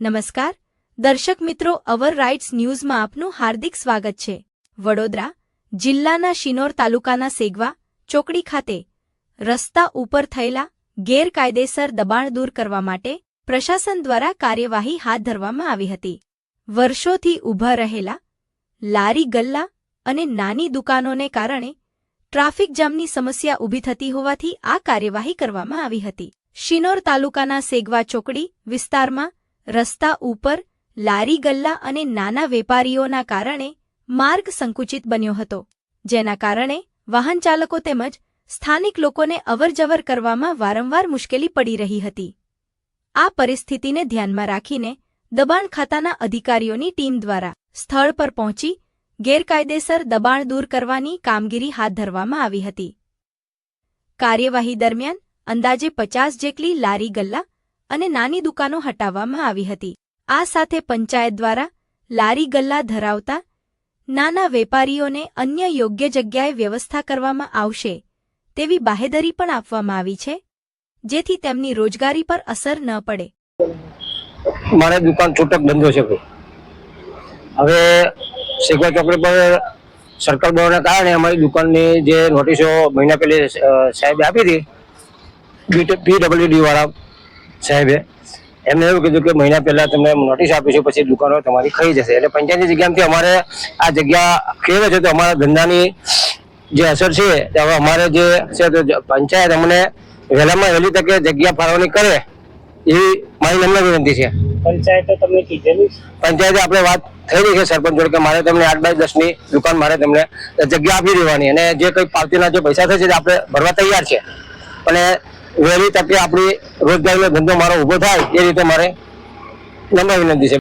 નમસ્કાર દર્શક મિત્રો, અવર રાઇટ્સ ન્યૂઝમાં આપનું હાર્દિક સ્વાગત છે। વડોદરા જિલ્લાના શિનોર તાલુકાના સેગવા ચોકડી ખાતે રસ્તા ઉપર થયેલા ગેરકાયદેસર દબાણ દૂર કરવા માટે પ્રશાસન દ્વારા કાર્યવાહી હાથ ધરવામાં આવી હતી। વર્ષોથી ઊભા રહેલા લારી ગલ્લા અને નાની દુકાનોને કારણે ટ્રાફિક જામની સમસ્યા ઊભી થતી હોવાથી આ કાર્યવાહી કરવામાં આવી હતી। શિનોર તાલુકાના સેગવા ચોકડી વિસ્તારમાં રસ્તા ઉપર લારી ગલ્લા અને નાના વેપારીઓના કારણે માર્ગ સંકુચિત બન્યો હતો, જેના કારણે વાહન ચાલકો તેમજ સ્થાનિક લોકોને અવરજવર કરવામાં વારંવાર મુશ્કેલી પડી રહી હતી। આ પરિસ્થિતિને ધ્યાનમાં રાખીને દબાણ ખાતાના અધિકારીઓની ટીમ દ્વારા સ્થળ પર પહોંચી ગેરકાયદેસર દબાણ દૂર કરવાની કામગીરી હાથ ધરવામાં આવી હતી। કાર્યવાહી દરમિયાન અંદાજે 50 જેટલી લારી ગલ્લા અને નાની દુકાનો હટાવવામાં આવી હતી। આ સાથે પંચાયત દ્વારા લારી ગલ્લા ધરાવતા નાના વેપારીઓને અન્ય યોગ્ય જગ્યાએ વ્યવસ્થા કરવામાં આવશે તેવી બાહેધરી પણ આપવામાં આવી છે, જેથી તેમની રોજગારી પર અસર ન પડે। મારી દુકાન છૂટક ધંધો છે। હવે સેગવા ચોકડી પર સર્કલ બનાવવાના કારણે અમારી દુકાનની જે નોટિસો મહિના પહેલે સાહેબે આપી હતી, PWD વાળા સાહેબે એમને એવું કીધું કે મહિના પહેલા તમને નોટિસ આપીશું, પછી દુકાનો તમારી ખાઈ જશે। એટલે પંચાયતની જગ્યાથી અમારે આ જગ્યા ખેવે છે, તો અમારા ધંધાની જે અસર છે તે હવે અમારે જે છે તો પંચાયત અમને વહેલામાં વહેલી તકે જગ્યા ફાળવણી કરે એવી મારી અમને વિનંતી છે। પંચાયતે આપણે વાત થઈ રહી છે સરપંચ જોડે કે મારે તમને 8x10ની દુકાન મારે તમને જગ્યા આપી દેવાની, અને જે કંઈ પાવતીના જે પૈસા થશે તે આપણે ભરવા તૈયાર છે, પણ વહેલી તકે આપણી રોજગારીનો ધંધો મારો ઊભો થાય એ રીતે મારે નમ્ર વિનંતી છે।